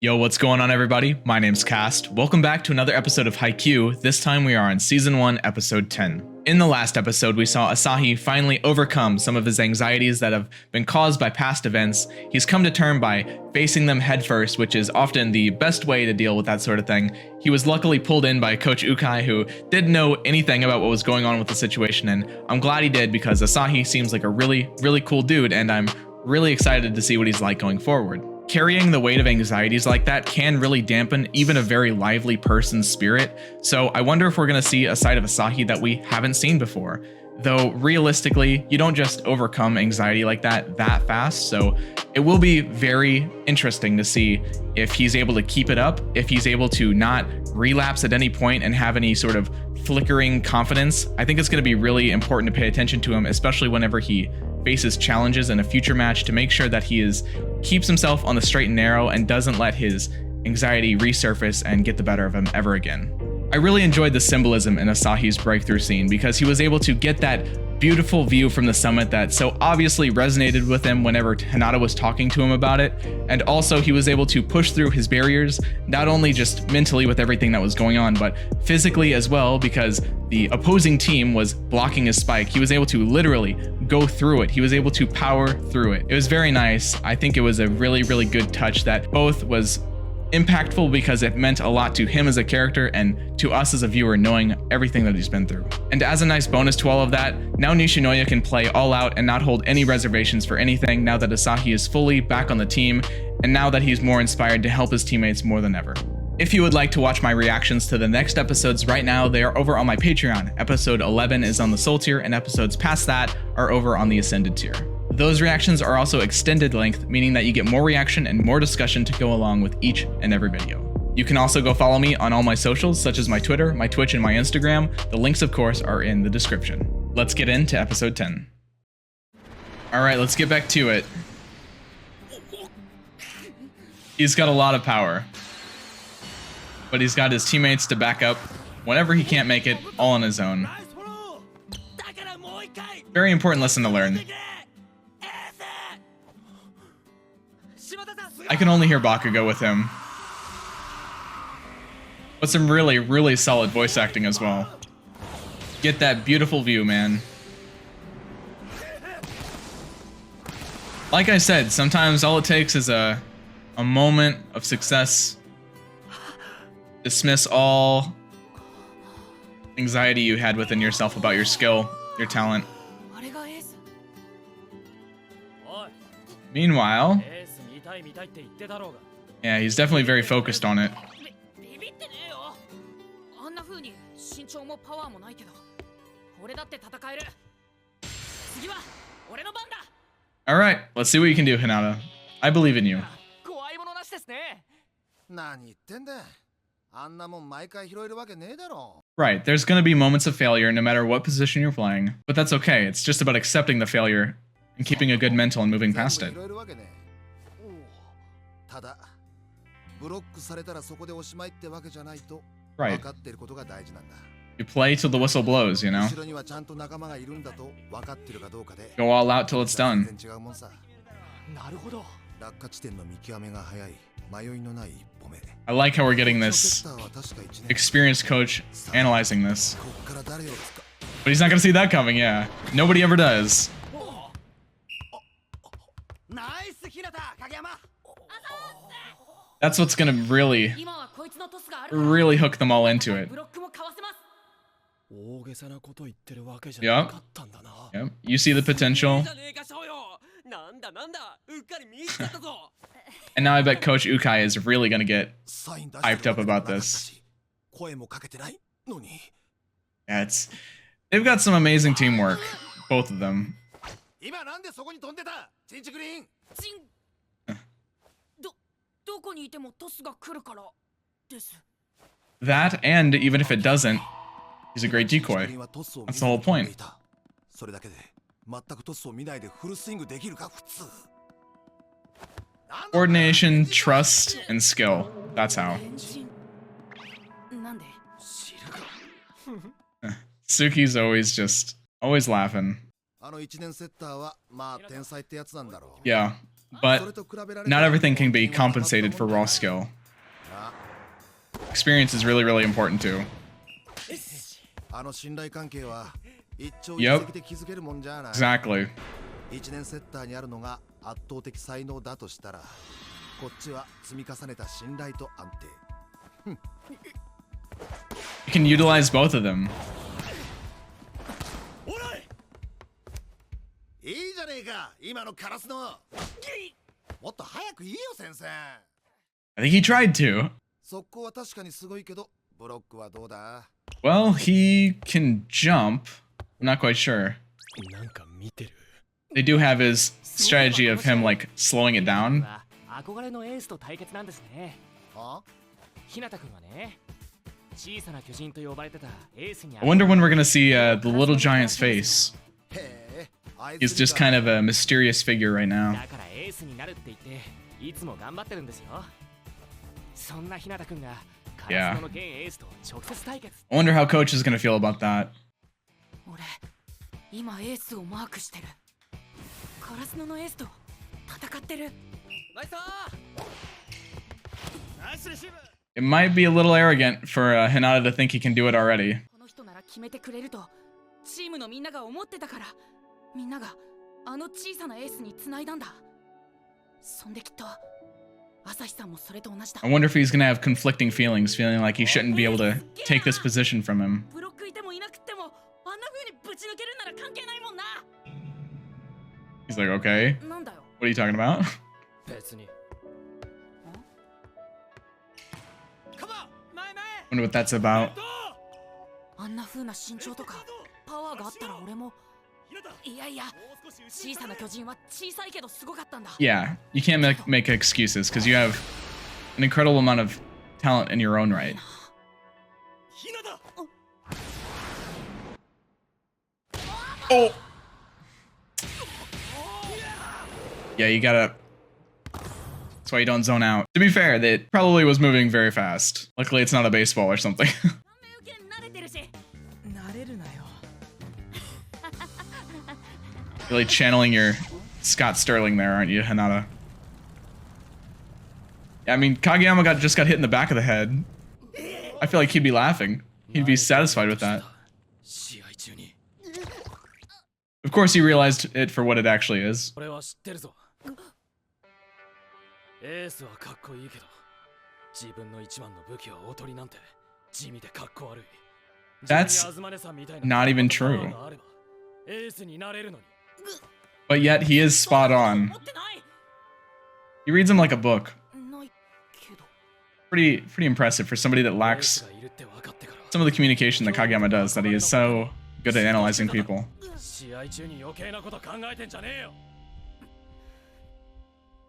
Yo, what's going on, everybody? My name's Cast. Welcome back to another episode of Haikyuu. This time we are on Season 1, Episode 10. In the last episode, we saw Asahi finally overcome some of his anxieties that have been caused by past events. He's come to term by facing them headfirst, which is often the best way to deal with that sort of thing. He was luckily pulled in by Coach Ukai, who didn't know anything about what was going on with the situation, and I'm glad he did because Asahi seems like a really cool dude, and I'm really excited to see what he's like going forward. Carrying the weight of anxieties like that can really dampen even a very lively person's spirit, so I wonder if we're going to see a side of Asahi that we haven't seen before. Though realistically, you don't just overcome anxiety like that fast, so it will be very interesting to see if he's able to keep it up, if he's able to not relapse at any point and have any sort of flickering confidence. I think it's going to be really important to pay attention to him, especially whenever he faces challenges in a future match, to make sure that he keeps himself on the straight and narrow and doesn't let his anxiety resurface and get the better of him ever again. I really enjoyed the symbolism in Asahi's breakthrough scene because he was able to get that beautiful view from the summit that so obviously resonated with him whenever Hinata was talking to him about it, and also he was able to push through his barriers, not only just mentally with everything that was going on, but physically as well, because the opposing team was blocking his spike. He was able to literally go through it. He was able to power through it. It was very nice. I think it was a really good touch that both was impactful because it meant a lot to him as a character and to us as a viewer, knowing everything that he's been through. And as a nice bonus to all of that, now Nishinoya can play all out and not hold any reservations for anything now that Asahi is fully back on the team, and now that he's more inspired to help his teammates more than ever. If you would like to watch my reactions to the next episodes right now, they are over on my Patreon. Episode 11 is on the Soul tier, and episodes past that are over on the Ascended tier. Those reactions are also extended length, meaning that you get more reaction and more discussion to go along with each and every video. You can also go follow me on all my socials, such as my Twitter, my Twitch, and my Instagram. The links, of course, are in the description. Let's get into episode 10. All right, let's get back to it. He's got a lot of power, but he's got his teammates to back up whenever he can't make it all on his own. Very important lesson to learn. I can only hear Bakugo with him. But some really solid voice acting as well. Get that beautiful view, man. Like I said, sometimes all it takes is a moment of success. Dismiss all anxiety you had within yourself about your skill, your talent. Meanwhile, yeah, he's definitely very focused on it. Alright, let's see what you can do, Hinata. I believe in you. Right, there's gonna be moments of failure no matter what position you're playing, but that's okay. It's just about accepting the failure and keeping a good mental and moving past it. Right. You play till the whistle blows, you know? Go all out till it's done. I like how we're getting this experienced coach analyzing this. But he's not gonna see that coming, yeah. Nobody ever does. That's what's gonna really hook them all into it. Yep. You see the potential. And now I bet Coach Ukai is really gonna get hyped up about this. Yeah, they've got some amazing teamwork, both of them. That, and even if it doesn't, he's a great decoy. That's the whole point. Coordination, trust, and skill. That's how. Suki's always laughing. Yeah. but not everything can be compensated for raw skill. Experience is really, really important too. Yep. Exactly. You can utilize both of them. I think he tried to. Well, he can jump. I'm not quite sure. They do have his strategy of him like slowing it down. I wonder when we're gonna see the little giant's face. He's just kind of a mysterious figure right now. Yeah. I wonder how Coach is gonna feel about that. It might be a little arrogant for Hinata to think he can do it already. I wonder if he's gonna have conflicting feelings, feeling like he shouldn't be able to take this position from him. He's like, okay, what are you talking about? Wonder what that's about. Yeah, you can't make excuses because you have an incredible amount of talent in your own right. Oh! Yeah, you gotta... That's why you don't zone out. To be fair, that probably was moving very fast. Luckily, it's not a baseball or something. Really channeling your Scott Sterling there, aren't you, Hinata? Yeah, I mean, Kageyama just got hit in the back of the head. I feel like he'd be laughing. He'd be satisfied with that. Of course, he realized it for what it actually is. That's not even true. But yet, he is spot on. He reads him like a book. Pretty impressive for somebody that lacks some of the communication that Kageyama does, that he is so good at analyzing people.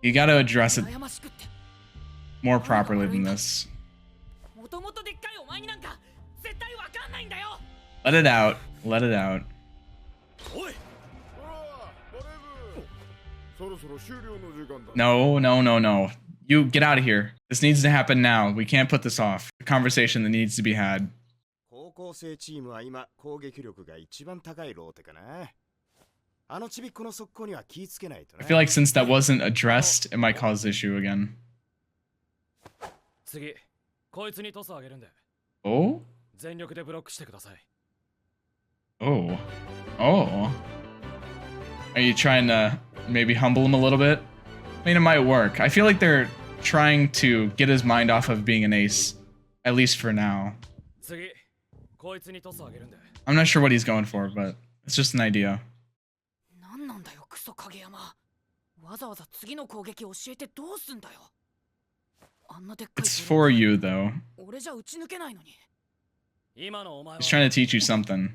You gotta address it more properly than this. Let it out. Let it out. No, no, no, no. You get out of here. This needs to happen now. We can't put this off. A conversation that needs to be had. I feel like since that wasn't addressed, it might cause issue again. Oh? Oh. Oh. Are you trying to maybe humble him a little bit? I mean, it might work. I feel like they're trying to get his mind off of being an ace, at least for now. I'm not sure what he's going for, but it's just an idea. It's for you, though. He's trying to teach you something.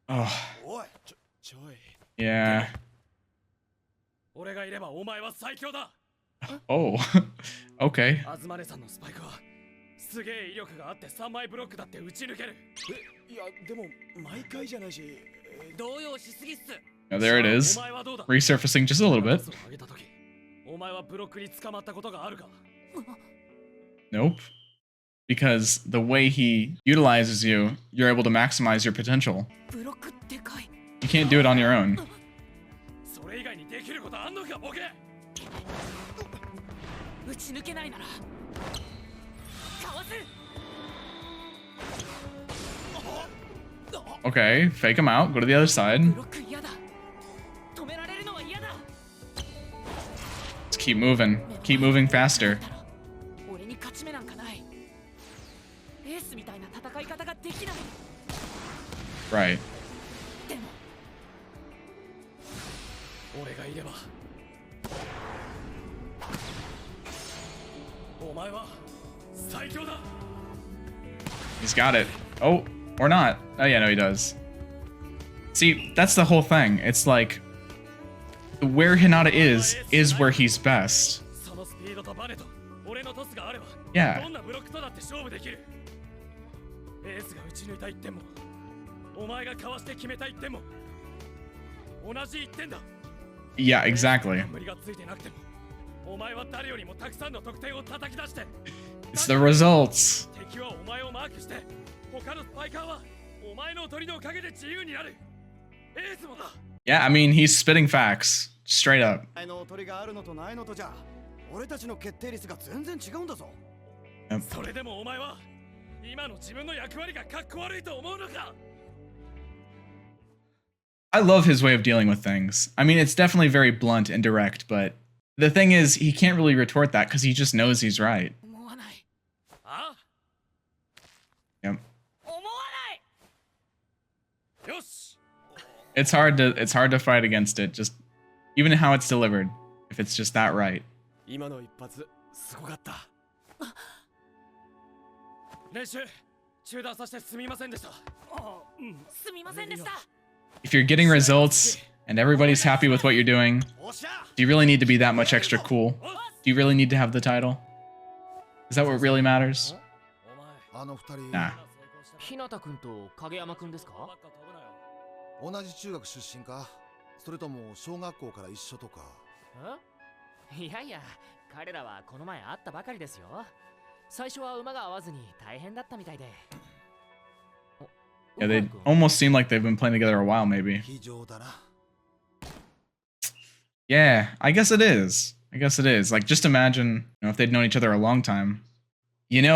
Oh. Yeah. Oh. Okay. Oh, there it is. Resurfacing just a little bit. Nope. because the way he utilizes you, you're able to maximize your potential. You can't do it on your own. Okay, fake him out, go to the other side. Let's keep moving faster. Right. He's got it. Oh, or not. Oh yeah, no, he does. See, that's the whole thing. It's like, where Hinata is where he's best. Yeah. Yeah, exactly. It's the results. Yeah, I mean, he's spitting facts. Straight up. Yep. I love his way of dealing with things. I mean, it's definitely very blunt and direct, but the thing is, he can't really retort that because he just knows he's right. Yep. It's hard to fight against it, just even how it's delivered, if it's just that right. If you're getting results and everybody's happy with what you're doing, do you really need to be that much extra cool? Do you really need to have the title? Is that what really matters? Nah. 同じ中学出身かそれとも小学校から一緒とかいやいや彼らはこの前会ったばかりですよ最初は馬が合わずに大変だったみたいで Yeah, they almost seem like they've been playing together a while, maybe. Yeah, I guess it is. Like, just imagine, if they'd known each other a long time.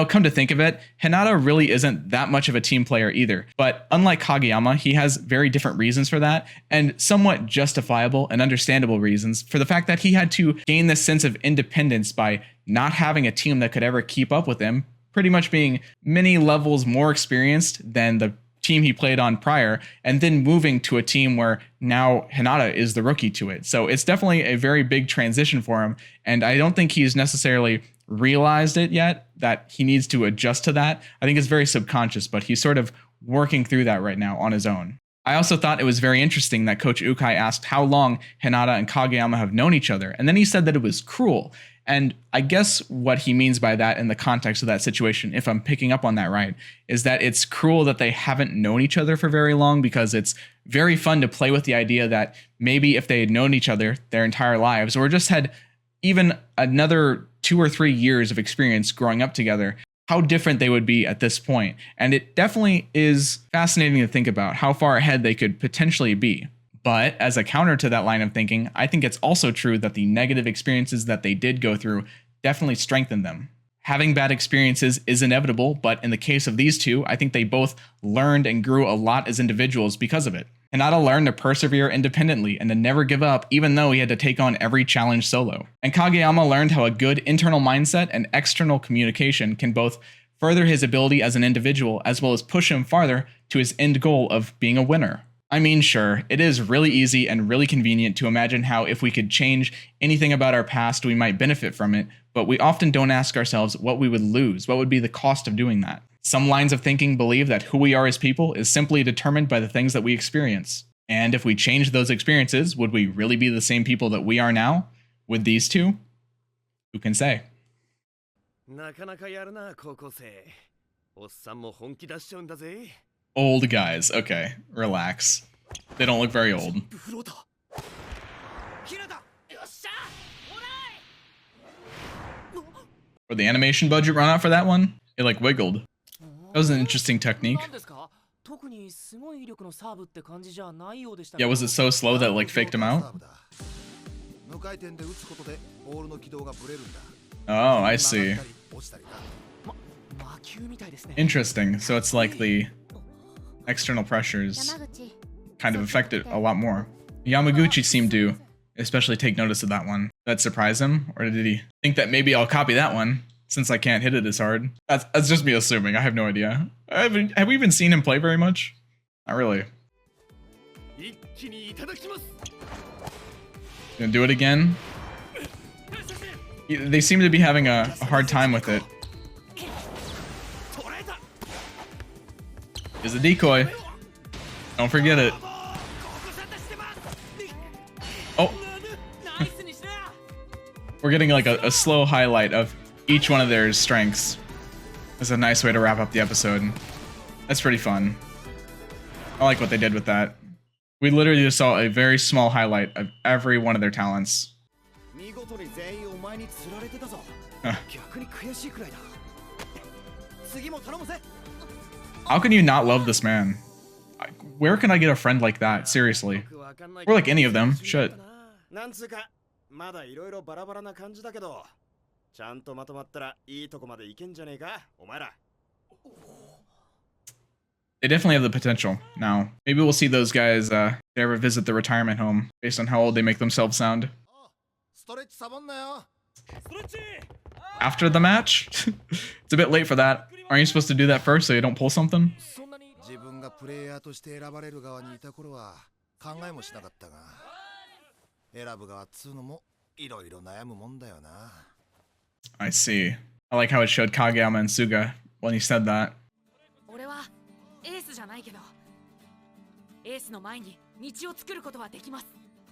Come to think of it, Hinata really isn't that much of a team player either. But unlike Kageyama, he has very different reasons for that, and somewhat justifiable and understandable reasons for the fact that he had to gain this sense of independence by not having a team that could ever keep up with him, pretty much being many levels more experienced than the team he played on prior, and then moving to a team where now Hinata is the rookie to it. So it's definitely a very big transition for him, and I don't think he's necessarily realized it yet, that he needs to adjust to that. I think it's very subconscious, but he's sort of working through that right now on his own. I also thought it was very interesting that Coach Ukai asked how long Hinata and Kageyama have known each other, and then he said that it was cruel. And I guess what he means by that in the context of that situation, if I'm picking up on that right, is that it's cruel that they haven't known each other for very long, because it's very fun to play with the idea that maybe if they had known each other their entire lives, or just had even another 2 or 3 years of experience growing up together, how different they would be at this point. And it definitely is fascinating to think about how far ahead they could potentially be. But as a counter to that line of thinking, I think it's also true that the negative experiences that they did go through definitely strengthened them. Having bad experiences is inevitable, but in the case of these two, I think they both learned and grew a lot as individuals because of it. Hinata learned to persevere independently and to never give up, even though he had to take on every challenge solo. And Kageyama learned how a good internal mindset and external communication can both further his ability as an individual as well as push him farther to his end goal of being a winner. I mean, sure, it is really easy and really convenient to imagine how if we could change anything about our past, we might benefit from it, but we often don't ask ourselves what we would lose, what would be the cost of doing that. Some lines of thinking believe that who we are as people is simply determined by the things that we experience. And if we change those experiences, would we really be the same people that we are now? With these two? Who can say? Old guys. Okay, relax. They don't look very old. Or the animation budget run out for that one? It like wiggled. That was an interesting technique. Yeah, was it so slow that it like faked him out? Oh, I see. Interesting. So it's like the external pressures kind of affect it a lot more. Yamaguchi seemed to especially take notice of that one. That surprised him? Or did he think that maybe I'll copy that one since I can't hit it as hard? That's just me assuming. I have no idea. Have we even seen him play very much? Not really. Gonna do it again? They seem to be having a hard time with it. Here's a decoy. Don't forget it. Oh. We're getting like a slow highlight of each one of their strengths. That's a nice way to wrap up the episode. That's pretty fun. I like what they did with that. We literally just saw a very small highlight of every one of their talents. How can you not love this man? Where can I get a friend like that? Seriously. Or like any of them. Shit. They definitely have the potential now. Maybe we'll see those guys if they ever visit the retirement home based on how old they make themselves sound. After the match? It's a bit late for that. Aren't you supposed to do that first so you don't pull something? I see. I like how it showed Kageyama and Suga when he said that.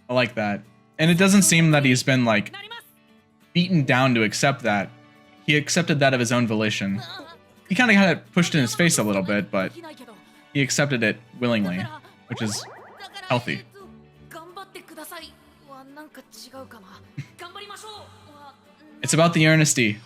I like that. And it doesn't seem that he's been like beaten down to accept that. He accepted that of his own volition. He kind of had it pushed in his face a little bit, but he accepted it willingly, which is healthy. It's about the earnesty.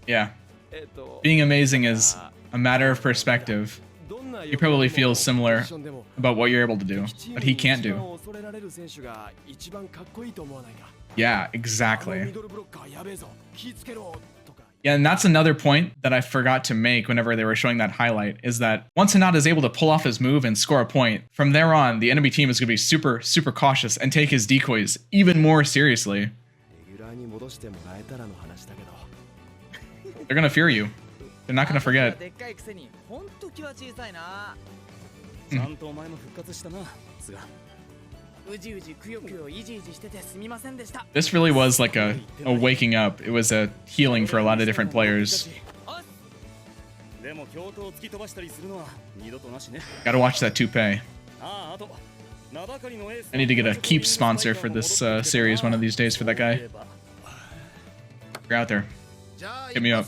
Yeah. Being amazing is a matter of perspective. He probably feels similar about what you're able to do, but he can't do. Yeah, exactly. Yeah, and that's another point that I forgot to make whenever they were showing that highlight, is that once Hinata is able to pull off his move and score a point, from there on, the enemy team is going to be super, super cautious and take his decoys even more seriously. They're going to fear you. They're not going to forget. This really was like a waking up. It was a healing for a lot of different players. Gotta watch that toupee. I need to get a keep sponsor for this series one of these days for that guy. You're out there. Hit me up.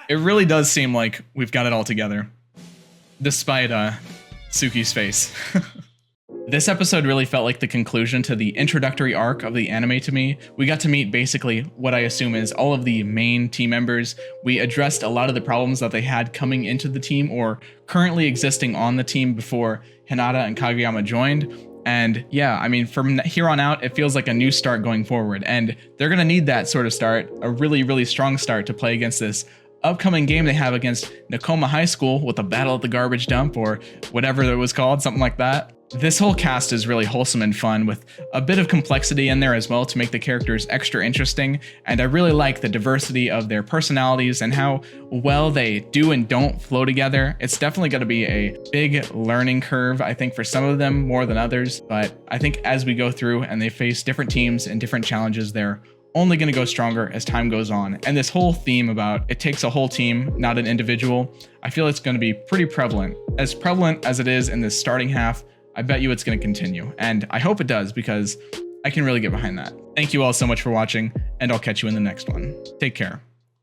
It really does seem like we've got it all together, despite Suki's face. This episode really felt like the conclusion to the introductory arc of the anime to me. We got to meet basically what I assume is all of the main team members. We addressed a lot of the problems that they had coming into the team or currently existing on the team before Hinata and Kageyama joined. And yeah, I mean, from here on out, it feels like a new start going forward. And they're going to need that sort of start, a really, really strong start to play against this upcoming game they have against Nakoma High School with a battle at the garbage dump or whatever it was called, something like that. This whole cast is really wholesome and fun with a bit of complexity in there as well to make the characters extra interesting, and I really like the diversity of their personalities and how well they do and don't flow together. It's definitely going to be a big learning curve, I think, for some of them more than others, but I think as we go through and they face different teams and different challenges, they're only going to go stronger as time goes on. And this whole theme about it takes a whole team, not an individual, I feel it's going to be pretty prevalent. As prevalent as it is in this starting half, I bet you it's going to continue. And I hope it does because I can really get behind that. Thank you all so much for watching, and I'll catch you in the next one. Take care.